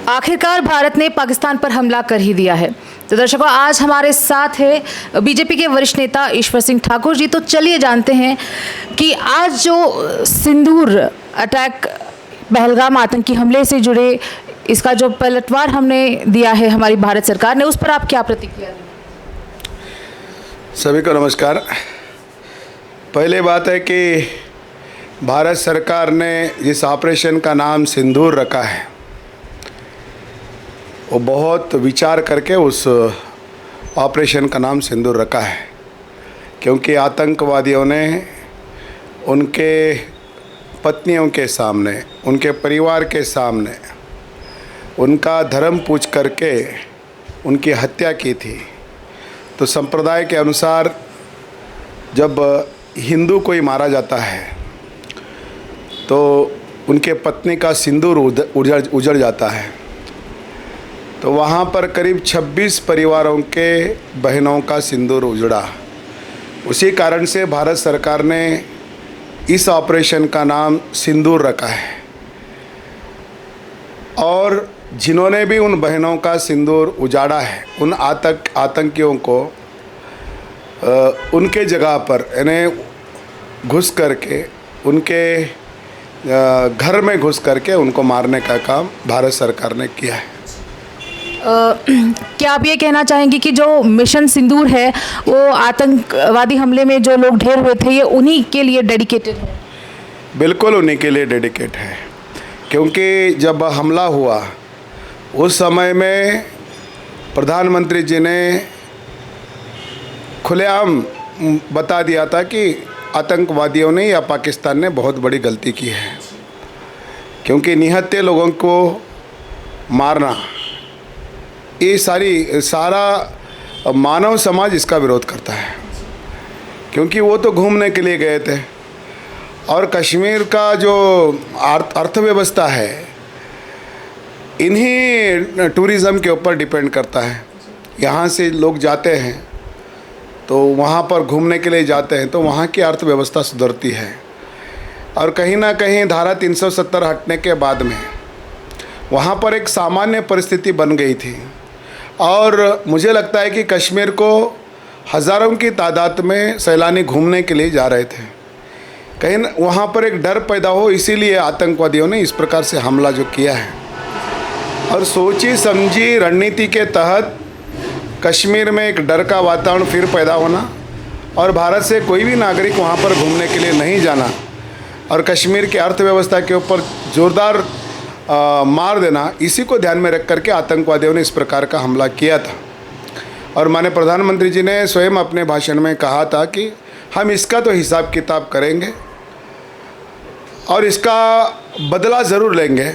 आखिरकार भारत ने पाकिस्तान पर हमला कर ही दिया है। तो दर्शकों, आज हमारे साथ है बीजेपी के वरिष्ठ नेता ईश्वर सिंह ठाकुर जी। तो चलिए जानते हैं कि आज जो सिंदूर अटैक, पहलगाम आतंकी हमले से जुड़े इसका जो पलटवार हमने दिया है हमारी भारत सरकार ने, उस पर आप क्या प्रतिक्रिया दें? सभी को नमस्कार। पहले बात है कि भारत सरकार ने जिस ऑपरेशन का नाम सिंदूर रखा है वो बहुत विचार करके उस ऑपरेशन का नाम सिंदूर रखा है, क्योंकि आतंकवादियों ने उनके पत्नियों के सामने, उनके परिवार के सामने उनका धर्म पूछ करके उनकी हत्या की थी। तो संप्रदाय के अनुसार जब हिंदू कोई मारा जाता है तो उनके पत्नी का सिंदूर उजड़ जाता है। तो वहाँ पर करीब 26 परिवारों के बहनों का सिंदूर उजड़ा। उसी कारण से भारत सरकार ने इस ऑपरेशन का नाम सिंदूर रखा है। और जिन्होंने भी उन बहनों का सिंदूर उजाड़ा है, उन आतंकियों को उनके जगह पर यानी घुस करके, उनके घर में घुस करके उनको मारने का काम भारत सरकार ने किया है। क्या आप ये कहना चाहेंगे कि जो मिशन सिंदूर है वो आतंकवादी हमले में जो लोग ढेर हुए थे, ये उन्हीं के लिए डेडिकेटेड है? बिल्कुल उन्हीं के लिए डेडिकेट है, क्योंकि जब हमला हुआ उस समय में प्रधानमंत्री जी ने खुलेआम बता दिया था कि आतंकवादियों ने या पाकिस्तान ने बहुत बड़ी गलती की है, क्योंकि निहत्थे लोगों को मारना, ये सारा मानव समाज इसका विरोध करता है। क्योंकि वो तो घूमने के लिए गए थे और कश्मीर का जो अर्थव्यवस्था है इन्हीं टूरिज़्म के ऊपर डिपेंड करता है। यहाँ से लोग जाते हैं तो वहाँ पर घूमने के लिए जाते हैं तो वहाँ की अर्थव्यवस्था सुधरती है। और कहीं ना कहीं धारा 370 हटने के बाद में वहाँ पर एक सामान्य परिस्थिति बन गई थी। और मुझे लगता है कि कश्मीर को हज़ारों की तादाद में सैलानी घूमने के लिए जा रहे थे। कहीं वहाँ पर एक डर पैदा हो, इसीलिए आतंकवादियों ने इस प्रकार से हमला जो किया है। और सोची समझी रणनीति के तहत कश्मीर में एक डर का वातावरण फिर पैदा होना और भारत से कोई भी नागरिक वहाँ पर घूमने के लिए नहीं जाना और कश्मीर की अर्थव्यवस्था के ऊपर जोरदार मार देना, इसी को ध्यान में रख करके आतंकवादियों ने इस प्रकार का हमला किया था। और माननीय प्रधानमंत्री जी ने स्वयं अपने भाषण में कहा था कि हम इसका तो हिसाब किताब करेंगे और इसका बदला ज़रूर लेंगे।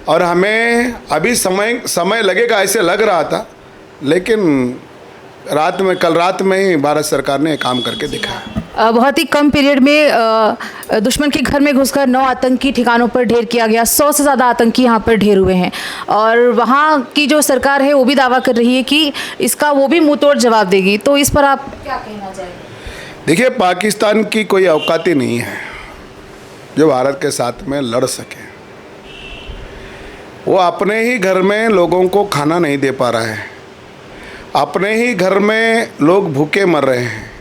और हमें अभी समय लगेगा ऐसे लग रहा था, लेकिन कल रात में ही भारत सरकार ने काम करके दिखाया। बहुत ही कम पीरियड में दुश्मन के घर में घुसकर 9 आतंकी ठिकानों पर ढेर किया गया। 100 से ज़्यादा आतंकी यहाँ पर ढेर हुए हैं और वहाँ की जो सरकार है वो भी दावा कर रही है कि इसका वो भी मुंह तोड़ जवाब देगी। तो इस पर आप क्या कहना चाहेंगे? देखिए, पाकिस्तान की कोई औकात ही नहीं है जो भारत के साथ में लड़ सके। वो अपने ही घर में लोगों को खाना नहीं दे पा रहा है, अपने ही घर में लोग भूखे मर रहे हैं,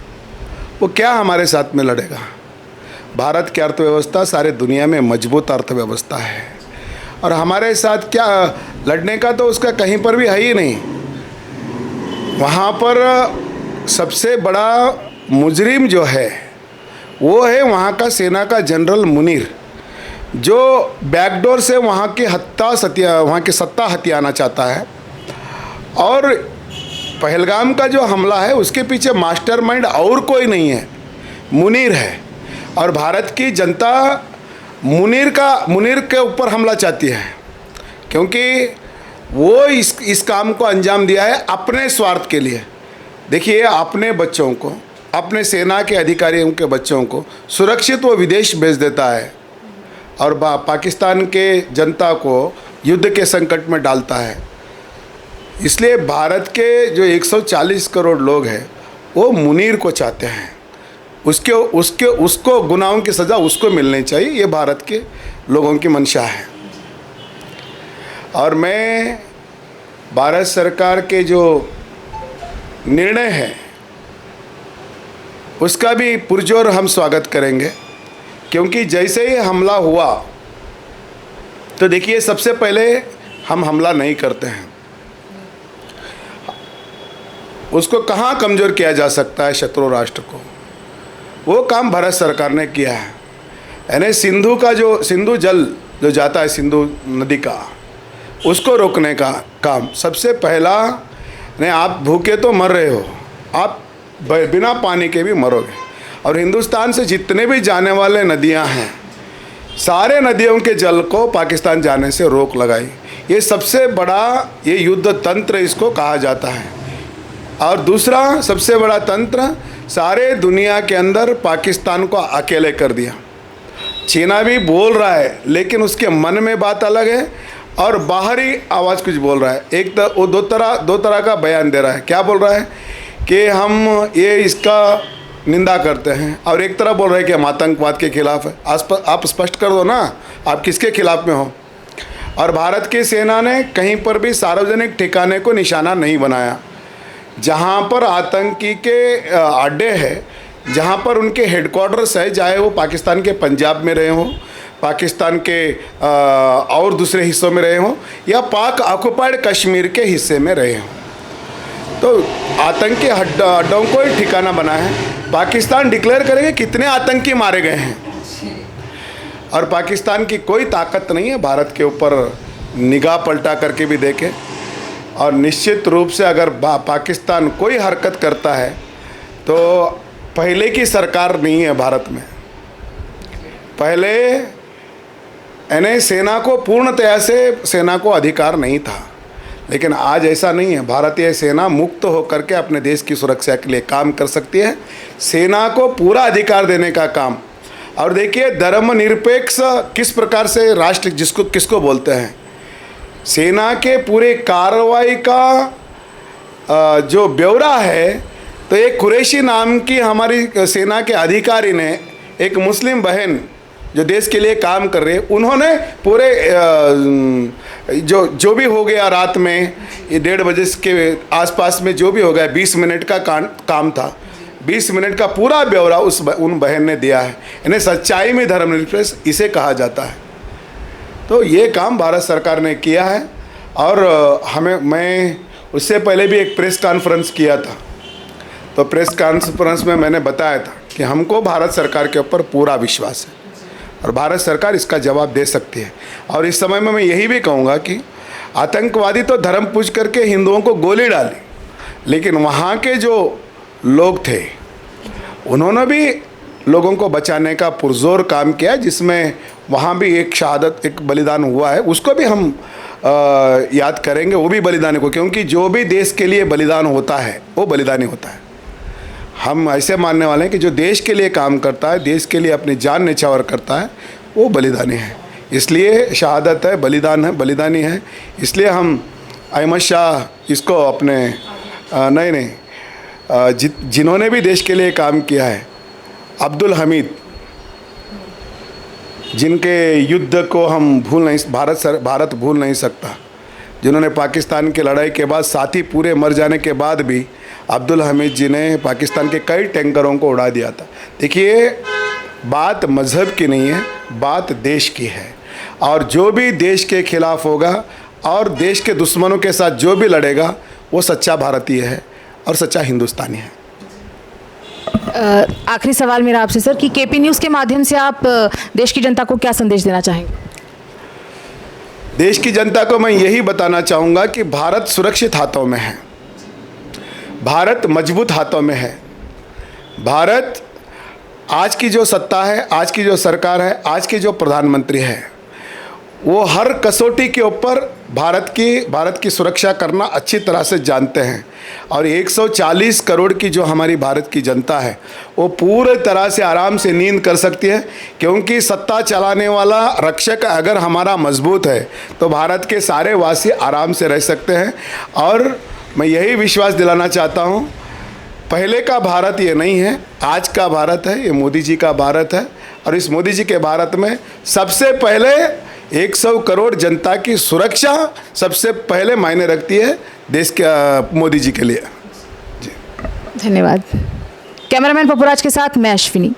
वो क्या हमारे साथ में लड़ेगा? भारत की अर्थव्यवस्था सारे दुनिया में मजबूत अर्थव्यवस्था है और हमारे साथ क्या लड़ने का तो उसका कहीं पर भी है ही नहीं। वहाँ पर सबसे बड़ा मुजरिम जो है वो है वहाँ का सेना का जनरल मुनीर, जो बैकडोर से वहाँ की सत्ता हथियाना चाहता है। और पहलगाम का जो हमला है उसके पीछे मास्टरमाइंड और कोई नहीं है, मुनीर है। और भारत की जनता मुनीर के ऊपर हमला चाहती है, क्योंकि वो इस काम को अंजाम दिया है अपने स्वार्थ के लिए। देखिए, अपने बच्चों को, अपने सेना के अधिकारियों के बच्चों को सुरक्षित वो विदेश भेज देता है और पाकिस्तान के जनता को युद्ध के संकट में डालता है। इसलिए भारत के जो 140 करोड़ लोग हैं वो मुनीर को चाहते हैं, उसको गुनाहों की सज़ा उसको मिलनी चाहिए। ये भारत के लोगों की मंशा है। और मैं भारत सरकार के जो निर्णय है उसका भी पुरजोर हम स्वागत करेंगे, क्योंकि जैसे ही हमला हुआ तो देखिए सबसे पहले हम हमला नहीं करते हैं, उसको कहाँ कमज़ोर किया जा सकता है शत्रु राष्ट्र को, वो काम भारत सरकार ने किया है। यानी सिंधु जल जो जाता है सिंधु नदी का, उसको रोकने का काम सबसे पहला। नहीं, आप भूखे तो मर रहे हो, आप बिना पानी के भी मरोगे। और हिंदुस्तान से जितने भी जाने वाले नदियां हैं, सारे नदियों के जल को पाकिस्तान जाने से रोक लगाई। ये सबसे बड़ा ये युद्ध तंत्र इसको कहा जाता है। और दूसरा सबसे बड़ा तंत्र, सारे दुनिया के अंदर पाकिस्तान को अकेले कर दिया। चीना भी बोल रहा है, लेकिन उसके मन में बात अलग है और बाहरी आवाज़ कुछ बोल रहा है। एक तो वो दो तरह का बयान दे रहा है। क्या बोल रहा है कि हम ये इसका निंदा करते हैं, और एक तरह बोल रहे हैं कि हम आतंकवाद के खिलाफ है। आप स्पष्ट कर दो ना, आप किसके खिलाफ में हो। और भारत की सेना ने कहीं पर भी सार्वजनिक ठिकाने को निशाना नहीं बनाया। जहाँ पर आतंकी के अड्डे हैं, जहाँ पर उनके हेडक्वार्टर्स है, चाहे वो पाकिस्तान के पंजाब में रहे हों, पाकिस्तान के और दूसरे हिस्सों में रहे हों, या पाक ऑक्युपाइड कश्मीर के हिस्से में रहे हों, तो आतंकी अड्डों को ही ठिकाना बना है। पाकिस्तान डिक्लेयर करेंगे कितने आतंकी मारे गए हैं, और पाकिस्तान की कोई ताकत नहीं है भारत के ऊपर निगाह पलटा करके भी देखे। और निश्चित रूप से अगर पाकिस्तान कोई हरकत करता है तो पहले की सरकार नहीं है भारत में। पहले यानी सेना को पूर्णतया से सेना को अधिकार नहीं था, लेकिन आज ऐसा नहीं है। भारतीय सेना मुक्त होकर के अपने देश की सुरक्षा के लिए काम कर सकती है। सेना को पूरा अधिकार देने का काम। और देखिए धर्मनिरपेक्ष किस प्रकार से राष्ट्र किसको बोलते हैं। सेना के पूरे कार्रवाई का जो ब्यौरा है, तो एक कुरैशी नाम की हमारी सेना के अधिकारी ने, एक मुस्लिम बहन जो देश के लिए काम कर रहे, उन्होंने पूरे जो भी हो गया रात में, ये 1:30 बजे के आसपास में जो भी हो गया, 20 मिनट का काम था, 20 मिनट का पूरा ब्यौरा उन बहन ने दिया है। इन्हें सच्चाई में धर्मनिरपेक्ष इसे कहा जाता है। तो ये काम भारत सरकार ने किया है। और मैं उससे पहले भी एक प्रेस कॉन्फ्रेंस किया था, तो प्रेस कॉन्फ्रेंस में मैंने बताया था कि हमको भारत सरकार के ऊपर पूरा विश्वास है और भारत सरकार इसका जवाब दे सकती है। और इस समय में मैं यही भी कहूँगा कि आतंकवादी तो धर्म पूछ करके हिंदुओं को गोली डाली, लेकिन वहाँ के जो लोग थे उन्होंने भी लोगों को बचाने का पुरजोर काम किया, जिसमें वहाँ भी एक शहादत, एक बलिदान हुआ है। उसको भी हम याद करेंगे, वो भी बलिदान को, क्योंकि जो भी देश के लिए बलिदान होता है वो बलिदानी होता है। हम ऐसे मानने वाले हैं कि जो देश के लिए काम करता है, देश के लिए अपनी जान न्यौछावर करता है, वो बलिदानी है। इसलिए शहादत है, बलिदान है, बलिदानी है। इसलिए हम अहमद शाह इसको अपने जिन्होंने भी देश के लिए काम किया है, अब्दुल हमीद, जिनके युद्ध को हम भारत भूल नहीं सकता, जिन्होंने पाकिस्तान की लड़ाई के बाद, साथी पूरे मर जाने के बाद भी अब्दुल हमीद जी ने पाकिस्तान के कई टैंकरों को उड़ा दिया था। देखिए बात मज़हब की नहीं है, बात देश की है। और जो भी देश के खिलाफ होगा और देश के दुश्मनों के साथ जो भी लड़ेगा, वो सच्चा भारतीय है और सच्चा हिंदुस्तानी है। आखिरी सवाल मेरा आपसे सर, कि केपी न्यूज़ के माध्यम से आप देश की जनता को क्या संदेश देना चाहेंगे? देश की जनता को मैं यही बताना चाहूँगा कि भारत सुरक्षित हाथों में है, भारत मजबूत हाथों में है। भारत, आज की जो सत्ता है, आज की जो सरकार है, आज की जो प्रधानमंत्री है, वो हर कसौटी के ऊपर भारत की सुरक्षा करना अच्छी तरह से जानते हैं। और 140 करोड़ की जो हमारी भारत की जनता है, वो पूरे तरह से आराम से नींद कर सकती है, क्योंकि सत्ता चलाने वाला रक्षक अगर हमारा मजबूत है तो भारत के सारे वासी आराम से रह सकते हैं। और मैं यही विश्वास दिलाना चाहता हूँ, पहले का भारत ये नहीं है, आज का भारत है, ये मोदी जी का भारत है। और इस मोदी जी के भारत में सबसे पहले 100 करोड़ जनता की सुरक्षा सबसे पहले मायने रखती है देश के मोदी जी के लिए। धन्यवाद। कैमरामैन पपुराज के साथ मैं अश्विनी।